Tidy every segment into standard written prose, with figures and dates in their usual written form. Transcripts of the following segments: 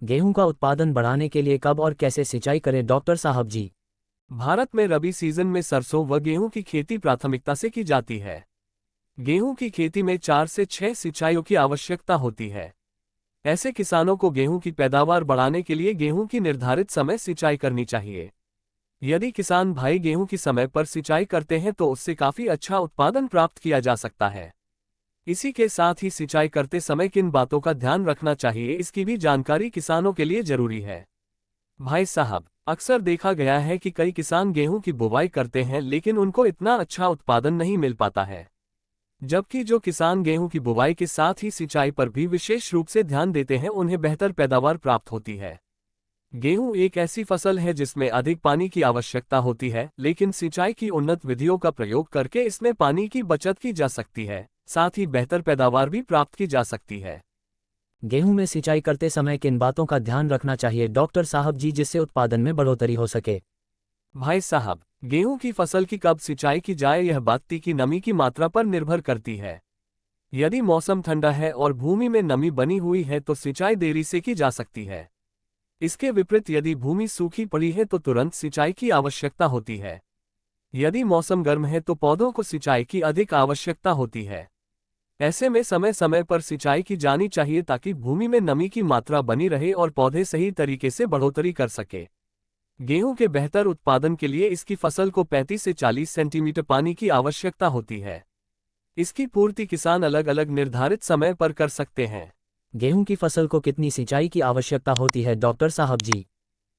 गेहूं का उत्पादन बढ़ाने के लिए कब और कैसे सिंचाई करें डॉक्टर साहब जी? भारत में रबी सीजन में सरसों व गेहूं की खेती प्राथमिकता से की जाती है। गेहूं की खेती में 4 से 6 सिंचाइयों की आवश्यकता होती है। ऐसे किसानों को गेहूं की पैदावार बढ़ाने के लिए गेहूं की निर्धारित समय सिंचाई करनी चाहिए। यदि किसान भाई गेहूं की समय पर सिंचाई करते हैं तो उससे काफी अच्छा उत्पादन प्राप्त किया जा सकता है। इसी के साथ ही सिंचाई करते समय किन बातों का ध्यान रखना चाहिए इसकी भी जानकारी किसानों के लिए जरूरी है। भाई साहब, अक्सर देखा गया है कि कई किसान गेहूं की बुवाई करते हैं लेकिन उनको इतना अच्छा उत्पादन नहीं मिल पाता है। जबकि जो किसान गेहूं की बुवाई के साथ ही सिंचाई पर भी विशेष रूप से ध्यान देते हैं उन्हें बेहतर पैदावार प्राप्त होती है। गेहूं एक ऐसी फसल है जिसमें अधिक पानी की आवश्यकता होती है, लेकिन सिंचाई की उन्नत विधियों का प्रयोग करके इसमें पानी की बचत की जा सकती है, साथ ही बेहतर पैदावार भी प्राप्त की जा सकती है। गेहूं में सिंचाई करते समय किन बातों का ध्यान रखना चाहिए डॉक्टर साहब जी, जिससे उत्पादन में बढ़ोतरी हो सके? भाई साहब, गेहूं की फसल की कब सिंचाई की जाए यह बात की नमी की मात्रा पर निर्भर करती है। यदि मौसम ठंडा है और भूमि में नमी बनी हुई है तो सिंचाई देरी से की जा सकती है। इसके विपरीत यदि भूमि सूखी पड़ी है तो तुरंत सिंचाई की आवश्यकता होती है। यदि मौसम गर्म है तो पौधों को सिंचाई की अधिक आवश्यकता होती है। ऐसे में समय समय पर सिंचाई की जानी चाहिए ताकि भूमि में नमी की मात्रा बनी रहे और पौधे सही तरीके से बढ़ोतरी कर सके। गेहूं के बेहतर उत्पादन के लिए इसकी फसल को 35 से 40 सेंटीमीटर पानी की आवश्यकता होती है। इसकी पूर्ति किसान अलग अलग निर्धारित समय पर कर सकते हैं। गेहूं की फसल को कितनी सिंचाई की आवश्यकता होती है डॉक्टर साहब जी?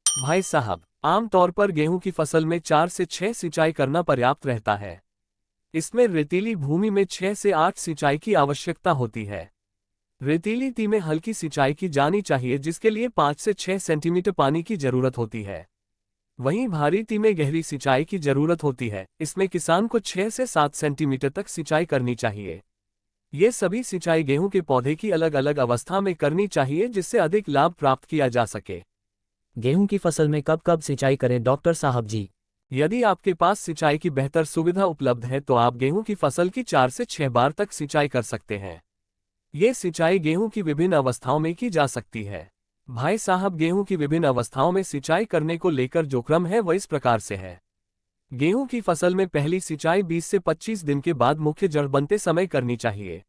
भाई साहब, आमतौर पर गेहूं की फसल में 4 से 6 सिंचाई करना पर्याप्त रहता है। इसमें रेतीली भूमि में 6 से 8 सिंचाई की आवश्यकता होती है। रेतीली ती में हल्की सिंचाई की जानी चाहिए जिसके लिए 5 से 6 सेंटीमीटर पानी की जरूरत होती है। वहीं भारी ती में गहरी सिंचाई की जरूरत होती है, इसमें किसान को 6 से 7 सेंटीमीटर तक सिंचाई करनी चाहिए। ये सभी सिंचाई गेहूं के पौधे की अलग अलग अवस्था में करनी चाहिए जिससे अधिक लाभ प्राप्त किया जा सके। गेहूं की फसल में कब कब सिंचाई करें डॉक्टर साहब जी? यदि आपके पास सिंचाई की बेहतर सुविधा उपलब्ध है तो आप गेहूं की फसल की 4 से 6 बार तक सिंचाई कर सकते हैं। ये सिंचाई गेहूं की विभिन्न अवस्थाओं में की जा सकती है। भाई साहब, गेहूं की विभिन्न अवस्थाओं में सिंचाई करने को लेकर जो क्रम है वह इस प्रकार से है। गेहूं की फसल में पहली सिंचाई 20 से 25 दिन के बाद मुख्य जड़ बनते समय करनी चाहिए।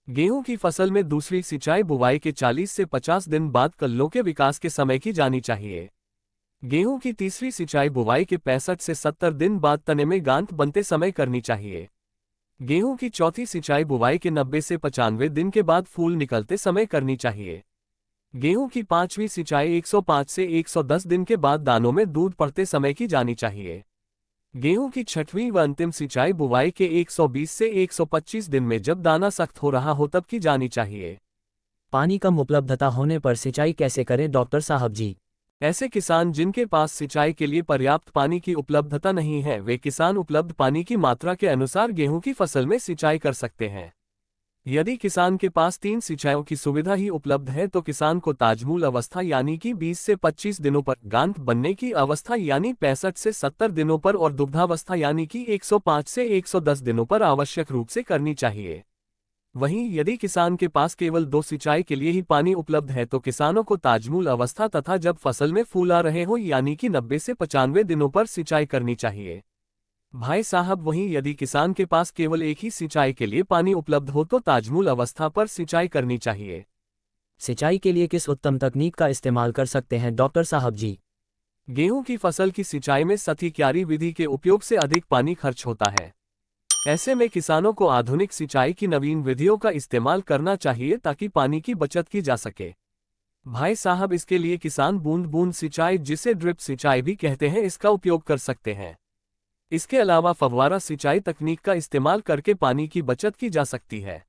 गेहूं की फसल में दूसरी सिंचाई बुवाई के 40 से 50 दिन बाद कल्लों के विकास के समय की जानी चाहिए। गेहूं की तीसरी सिंचाई बुवाई के 65 से 70 दिन बाद तने में गांठ बनते समय करनी चाहिए। गेहूं की चौथी सिंचाई बुवाई के 90 से 95 दिन के बाद फूल निकलते समय करनी चाहिए। गेहूं की पांचवी सिंचाई 105 से 110 दिन के बाद दानों में दूध पड़ते समय की जानी चाहिए। गेहूं की छठवीं व अंतिम सिंचाई बुवाई के 120 से 125 दिन में जब दाना सख्त हो रहा हो तब की जानी चाहिए। पानी कम उपलब्धता होने पर सिंचाई कैसे करें डॉक्टर साहब जी? ऐसे किसान जिनके पास सिंचाई के लिए पर्याप्त पानी की उपलब्धता नहीं है वे किसान उपलब्ध पानी की मात्रा के अनुसार गेहूं की फसल में सिंचाई कर सकते हैं। यदि किसान के पास 3 सिंचाइयों की सुविधा ही उपलब्ध है तो किसान को ताजमूल अवस्था यानी कि 20 से 25 दिनों पर, गांठ बनने की अवस्था यानी 65 से 70 दिनों पर और दुग्धावस्था यानी कि 105 से 110 दिनों पर आवश्यक रूप से करनी चाहिए। वहीं यदि किसान के पास केवल 2 सिंचाई के लिए ही पानी उपलब्ध है तो किसानों को ताजमूल अवस्था तथा जब फसल में फूल आ रहे हो यानी कि 90 से 95 दिनों पर सिंचाई करनी चाहिए। भाई साहब, वहीं यदि किसान के पास केवल एक ही सिंचाई के लिए पानी उपलब्ध हो तो ताजमूल अवस्था पर सिंचाई करनी चाहिए। सिंचाई के लिए किस उत्तम तकनीक का इस्तेमाल कर सकते हैं डॉक्टर साहब जी? गेहूं की फसल की सिंचाई में सतही क्यारी विधि के उपयोग से अधिक पानी खर्च होता है। ऐसे में किसानों को आधुनिक सिंचाई की नवीन विधियों का इस्तेमाल करना चाहिए ताकि पानी की बचत की जा सके। भाई साहब, इसके लिए किसान बूंद बूंद सिंचाई, जिसे ड्रिप सिंचाई भी कहते हैं, इसका उपयोग कर सकते हैं। इसके अलावा फव्वारा सिंचाई तकनीक का इस्तेमाल करके पानी की बचत की जा सकती है।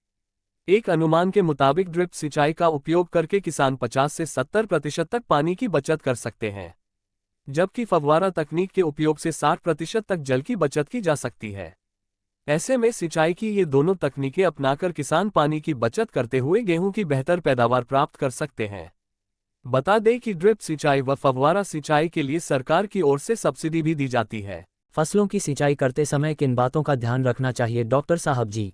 एक अनुमान के मुताबिक ड्रिप सिंचाई का उपयोग करके किसान 50 से 70% तक पानी की बचत कर सकते हैं, जबकि फव्वारा तकनीक के उपयोग से 60% तक जल की बचत की जा सकती है। ऐसे में सिंचाई की ये दोनों तकनीकें अपनाकर किसान पानी की बचत करते हुए गेहूं की बेहतर पैदावार प्राप्त कर सकते हैं। बता दें कि ड्रिप सिंचाई व फव्वारा सिंचाई के लिए सरकार की ओर से सब्सिडी भी दी जाती है। फसलों की सिंचाई करते समय किन बातों का ध्यान रखना चाहिए डॉक्टर साहब जी?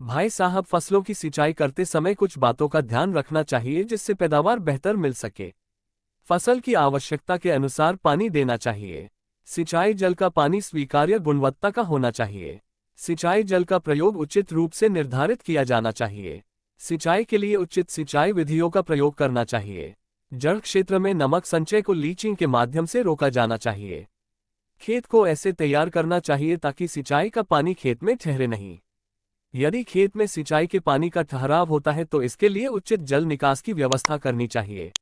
भाई साहब, फसलों की सिंचाई करते समय कुछ बातों का ध्यान रखना चाहिए जिससे पैदावार बेहतर मिल सके। फसल की आवश्यकता के अनुसार पानी देना चाहिए। सिंचाई जल का पानी स्वीकार्य गुणवत्ता का होना चाहिए। सिंचाई जल का प्रयोग उचित रूप से निर्धारित किया जाना चाहिए। सिंचाई के लिए उचित सिंचाई विधियों का प्रयोग करना चाहिए। जल क्षेत्र में नमक संचय को लीचिंग के माध्यम से रोका जाना चाहिए। खेत को ऐसे तैयार करना चाहिए ताकि सिंचाई का पानी खेत में ठहरे नहीं। यदि खेत में सिंचाई के पानी का ठहराव होता है तो इसके लिए उचित जल निकास की व्यवस्था करनी चाहिए।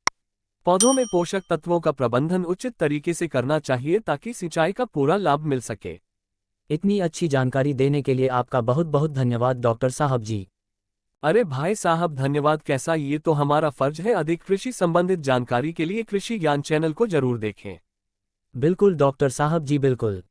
पौधों में पोषक तत्वों का प्रबंधन उचित तरीके से करना चाहिए ताकि सिंचाई का पूरा लाभ मिल सके। इतनी अच्छी जानकारी देने के लिए आपका बहुत बहुत धन्यवाद डॉक्टर साहब जी। अरे भाई साहब, धन्यवाद कैसा, ये तो हमारा फर्ज है। अधिक कृषि संबंधित जानकारी के लिए कृषि ज्ञान चैनल को जरूर देखें। बिल्कुल डॉक्टर साहब जी, बिल्कुल।